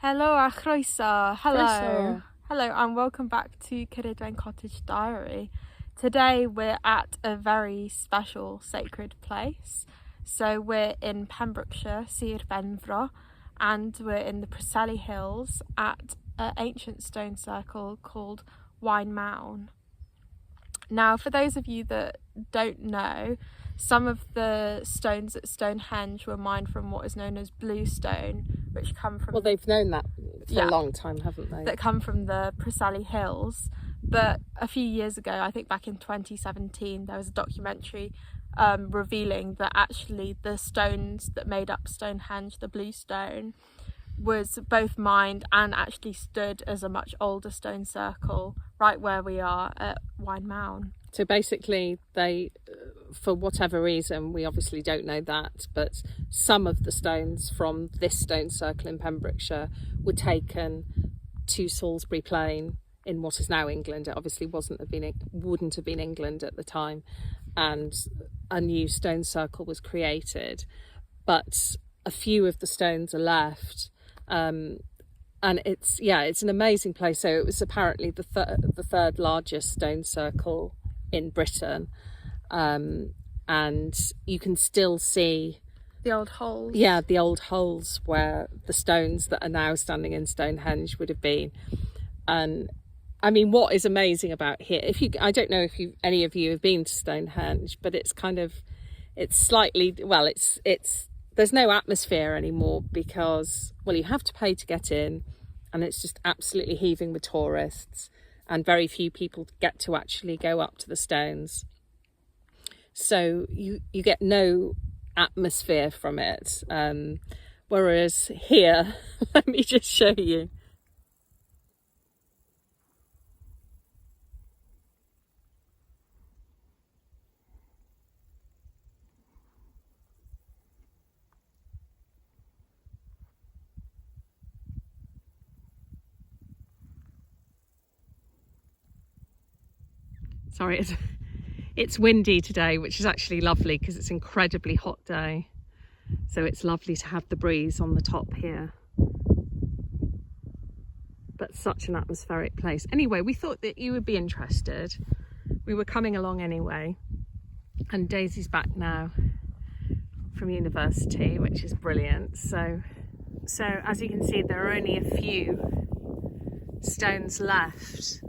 Helo a chroeso. Hello. Chroeso. Hello and welcome back to Ceridwen Cottage Diary. Today we're at a very special sacred place. So we're in Pembrokeshire, Sir Benfro, and we're in the Preseli Hills at an ancient stone circle called Wine Mown. Now, for those of you that don't know, some of the stones at Stonehenge were mined from what is known as bluestone, which come from... Well, they've known that for a long time, haven't they? That come from the Preseli Hills. But a few years ago, I think back in 2017, there was a documentary revealing that actually the stones that made up Stonehenge, the bluestone, was both mined and actually stood as a much older stone circle right where we are at Wine Mown. So basically they, for whatever reason, we obviously don't know that, but some of the stones from this stone circle in Pembrokeshire were taken to Salisbury Plain in what is now England. It obviously wouldn't have been England at the time, and a new stone circle was created, but a few of the stones are left. And it's an amazing place. So it was apparently the third largest stone circle in Britain, and you can still see the old holes. Yeah, the old holes where the stones that are now standing in Stonehenge would have been. And I mean, what is amazing about here, I don't know if any of you have been to Stonehenge, but it's slightly, well, it's there's no atmosphere anymore because, well, you have to pay to get in, and it's just absolutely heaving with tourists, and very few people get to actually go up to the stones. So you get no atmosphere from it. Whereas here, let me just show you. Sorry, it's windy today, which is actually lovely because it's an incredibly hot day. So it's lovely to have the breeze on the top here. But such an atmospheric place. Anyway, we thought that you would be interested. We were coming along anyway. And Daisy's back now from university, which is brilliant. So as you can see, there are only a few stones left.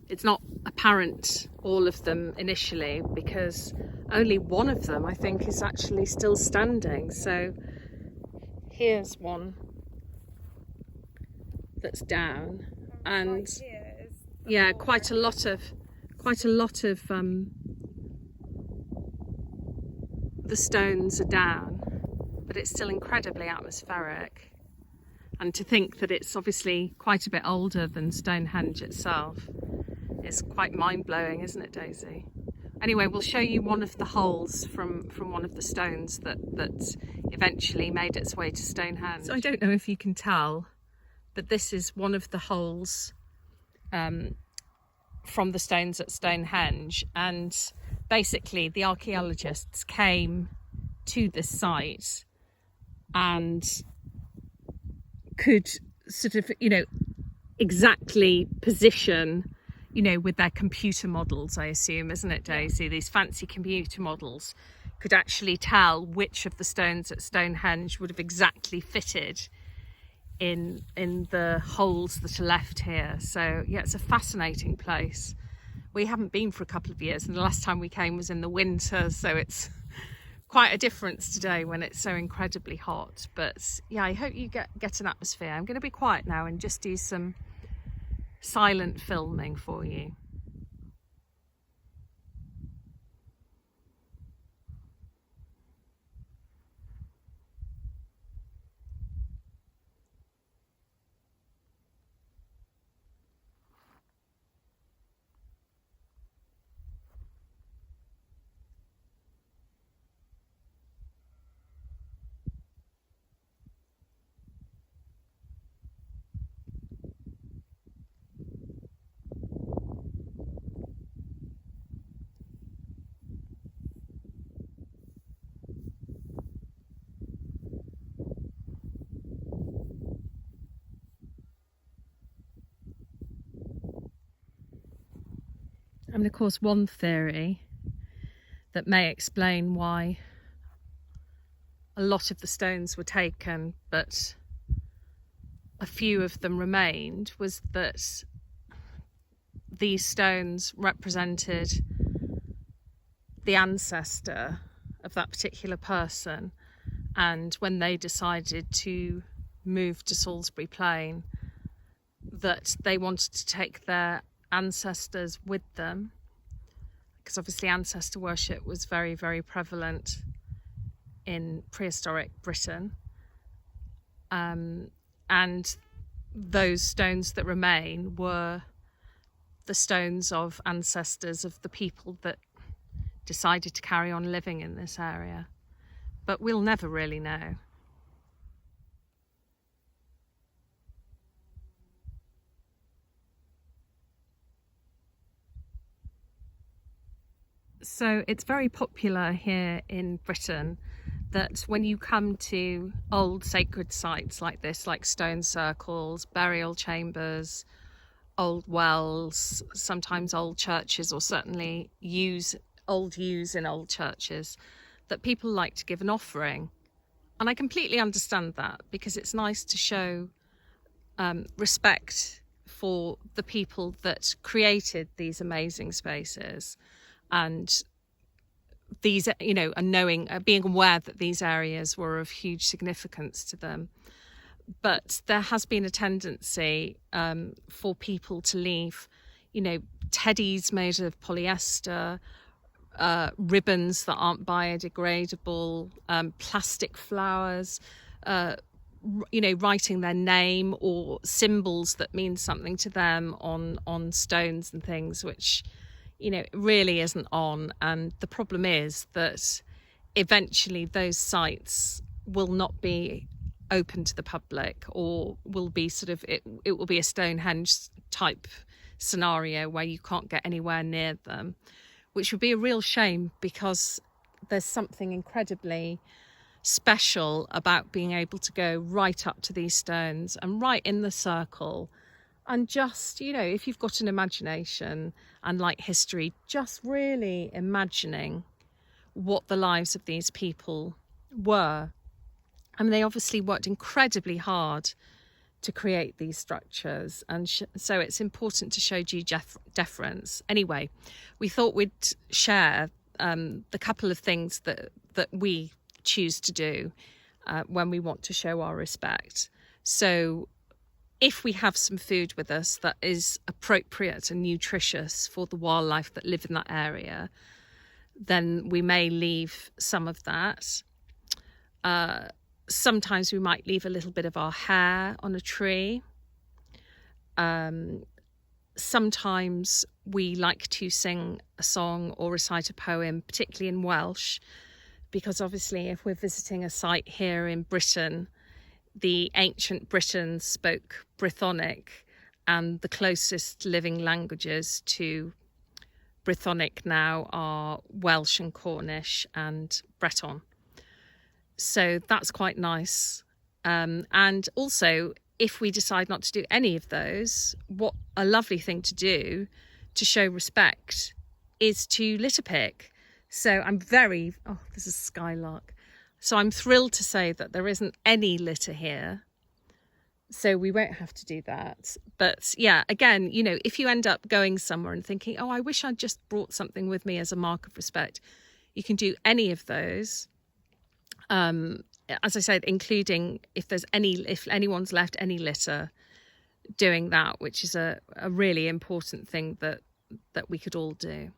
It's not apparent, all of them initially, because only one of them, I think, is actually still standing. So here's one that's down, and yeah, quite a lot of the stones are down, but it's still incredibly atmospheric. And to think that it's obviously quite a bit older than Stonehenge itself is quite mind-blowing, isn't it, Daisy? Anyway, we'll show you one of the holes from one of the stones that eventually made its way to Stonehenge. So I don't know if you can tell, but this is one of the holes from the stones at Stonehenge. And basically the archaeologists came to this site and could sort of, exactly position, with their computer models, I assume, isn't it, Daisy? These fancy computer models could actually tell which of the stones at Stonehenge would have exactly fitted in the holes that are left here. So yeah, it's a fascinating place. We haven't been for a couple of years, and the last time we came was in the winter, so it's quite a difference today when it's so incredibly hot. But yeah, I hope you get an atmosphere. I'm going to be quiet now and just do some silent filming for you. And of course, one theory that may explain why a lot of the stones were taken, but a few of them remained, was that these stones represented the ancestor of that particular person, and when they decided to move to Salisbury Plain, that they wanted to take their ancestors with them, because obviously ancestor worship was very, very prevalent in prehistoric Britain, and those stones that remain were the stones of ancestors of the people that decided to carry on living in this area. But we'll never really know. So it's very popular here in Britain that when you come to old sacred sites like this, like stone circles, burial chambers, old wells, sometimes old churches, or certainly old yews in old churches, that people like to give an offering. And I completely understand that, because it's nice to show respect for the people that created these amazing spaces, and these, and knowing, being aware that these areas were of huge significance to them. But there has been a tendency for people to leave, teddies made of polyester, ribbons that aren't biodegradable, plastic flowers, writing their name or symbols that mean something to them on stones and things, which really isn't on. And the problem is that eventually those sites will not be open to the public, or will be it will be a Stonehenge type scenario where you can't get anywhere near them, which would be a real shame, because there's something incredibly special about being able to go right up to these stones and right in the circle, and just, if you've got an imagination and like history, just really imagining what the lives of these people were. I mean, they obviously worked incredibly hard to create these structures, and so it's important to show due deference. Anyway, we thought we'd share the couple of things that we choose to do when we want to show our respect. So if we have some food with us that is appropriate and nutritious for the wildlife that live in that area, then we may leave some of that. Sometimes we might leave a little bit of our hair on a tree. Sometimes we like to sing a song or recite a poem, particularly in Welsh, because obviously if we're visiting a site here in Britain, the ancient Britons spoke Brythonic, and the closest living languages to Brythonic now are Welsh and Cornish and Breton. So that's quite nice. And also, if we decide not to do any of those, what a lovely thing to do to show respect is to litter pick. So there's a skylark. So I'm thrilled to say that there isn't any litter here. So we won't have to do that. But yeah, again, if you end up going somewhere and thinking, oh, I wish I'd just brought something with me as a mark of respect, you can do any of those. As I said, including if anyone's left any litter, doing that, which is a really important thing that we could all do.